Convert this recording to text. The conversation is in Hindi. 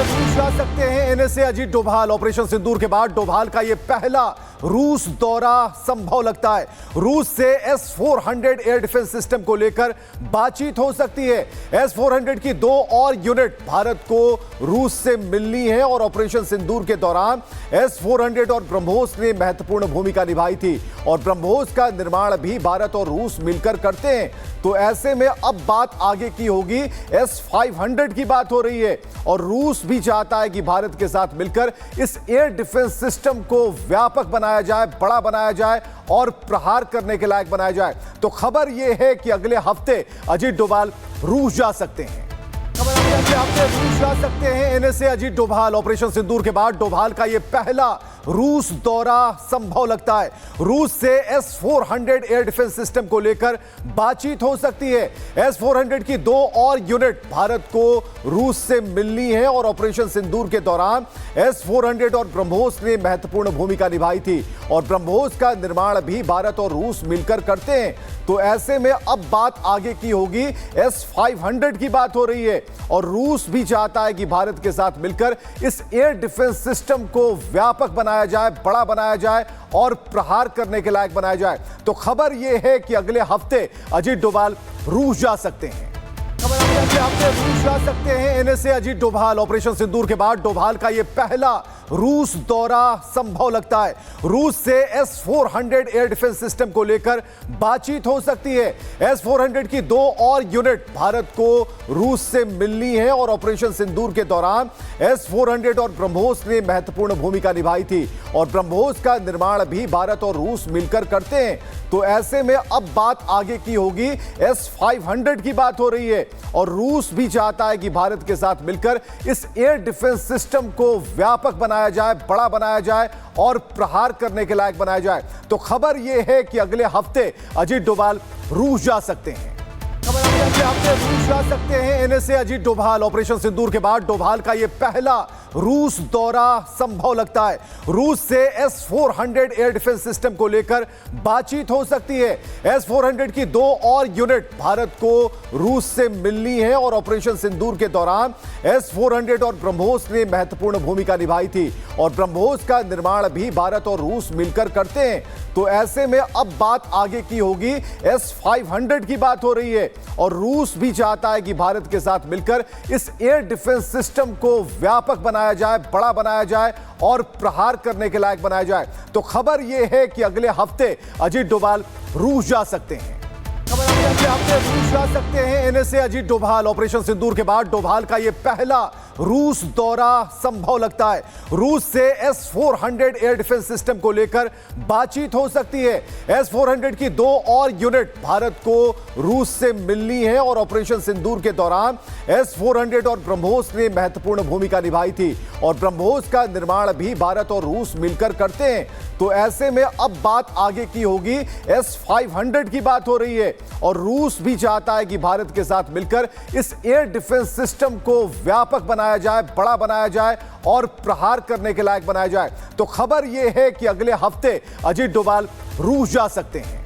रूस जा सकते हैं एनएसए अजीत डोभाल। ऑपरेशन सिंदूर के बाद डोभाल का यह पहला रूस दौरा संभव लगता है। रूस से S-400 एयर डिफेंस सिस्टम को लेकर बातचीत हो सकती है। S-400 की 2 और यूनिट भारत को रूस से मिलनी है और ऑपरेशन सिंदूर के दौरान S-400 और ब्रह्मोस ने महत्वपूर्ण भूमिका निभाई थी और ब्रह्मोस का निर्माण भी भारत और रूस मिलकर करते हैं। तो ऐसे में अब बात आगे की होगी, S-500 की बात हो रही है और रूस भी चाहता है कि भारत के साथ मिलकर इस एयर डिफेंस सिस्टम को व्यापक बनाया जाए, बड़ा बनाया जाए और प्रहार करने के लायक बनाया जाए। तो खबर यह है कि अगले हफ्ते अजीत डोभाल रूस जा सकते हैं। अगले हफ्ते रूस जा सकते हैं एनएसए अजीत डोभाल। ऑपरेशन सिंदूर के बाद डोभाल का यह पहला रूस दौरा संभव लगता है। रूस से S-400 एयर डिफेंस सिस्टम को लेकर बातचीत हो सकती है। S-400 की 2 और यूनिट भारत को रूस से मिलनी है और ऑपरेशन सिंदूर के दौरान S-400 और ब्रह्मोस ने महत्वपूर्ण भूमिका निभाई थी और ब्रह्मोस का निर्माण भी भारत और रूस मिलकर करते हैं। तो ऐसे में अब बात आगे की होगी, S-500 की बात हो रही है और रूस भी चाहता है कि भारत के साथ मिलकर इस एयर डिफेंस सिस्टम को व्यापक बनाया जाए, बड़ा बनाया जाए और प्रहार करने के लायक बनाया जाए। तो खबर यह है कि अगले हफ्ते अजीत डोभाल रूस जा सकते हैं। अगले हफ्ते रूस जा सकते हैं एनएसए अजीत डोभाल। ऑपरेशन सिंदूर के बाद डोभाल का यह पहला रूस दौरा संभव लगता है। रूस से S-400 एयर डिफेंस सिस्टम को लेकर बातचीत हो सकती है। S-400 की 2 और यूनिट भारत को रूस से मिलनी है और ऑपरेशन सिंदूर के दौरान S-400 और ब्रह्मोस ने महत्वपूर्ण भूमिका निभाई थी और ब्रह्मोस का निर्माण भी भारत और रूस मिलकर करते हैं। तो ऐसे में अब बात आगे की होगी, S-500 की बात हो रही है और रूस भी चाहता है कि भारत के साथ मिलकर इस एयर डिफेंस सिस्टम को व्यापक बनाया जाए, बड़ा बनाया जाए और प्रहार करने के लायक बनाया जाए। तो खबर यह है कि अगले हफ्ते अजीत डोभाल रूस जा सकते हैं। अगले हफ्ते रूस जा सकते हैं एनएसए अजीत डोभाल। ऑपरेशन सिंदूर के बाद डोभाल का यह पहला रूस दौरा संभव लगता है। रूस से S-400 एयर डिफेंस सिस्टम को लेकर बातचीत हो सकती है। S-400 की 2 और यूनिट भारत को रूस से मिलनी है और ऑपरेशन सिंदूर के दौरान S-400 और ब्रह्मोस ने महत्वपूर्ण भूमिका निभाई थी और ब्रह्मोस का निर्माण भी भारत और रूस मिलकर करते हैं। तो ऐसे में अब बात आगे की होगी, S-500 की बात हो रही है और रूस भी चाहता है कि भारत के साथ मिलकर इस एयर डिफेंस सिस्टम को व्यापक बनाया जाए, बड़ा बनाया जाए और प्रहार करने के लायक बनाया जाए। तो खबर यह है कि अगले हफ्ते अजीत डोभाल रूस जा सकते हैं। अगले हफ्ते रूस जा सकते हैं एनएसए अजीत डोभाल। ऑपरेशन सिंदूर के बाद डोभाल का यह पहला रूस दौरा संभव लगता है। रूस से S-400 एयर डिफेंस सिस्टम को लेकर बातचीत हो सकती है। S-400 की 2 और यूनिट भारत को रूस से मिलनी है और ऑपरेशन सिंदूर के दौरान S-400 और ब्रह्मोस ने महत्वपूर्ण भूमिका निभाई थी और ब्रह्मोस का निर्माण भी भारत और रूस मिलकर करते हैं। तो ऐसे में अब बात आगे की होगी, S-500 की बात हो रही है और रूस भी चाहता है कि भारत के साथ मिलकर इस एयर डिफेंस सिस्टम को व्यापक बनाया जाए, बड़ा बनाया जाए और प्रहार करने के लायक बनाया जाए। तो खबर यह है कि अगले हफ्ते अजीत डोभाल रूस जा सकते हैं।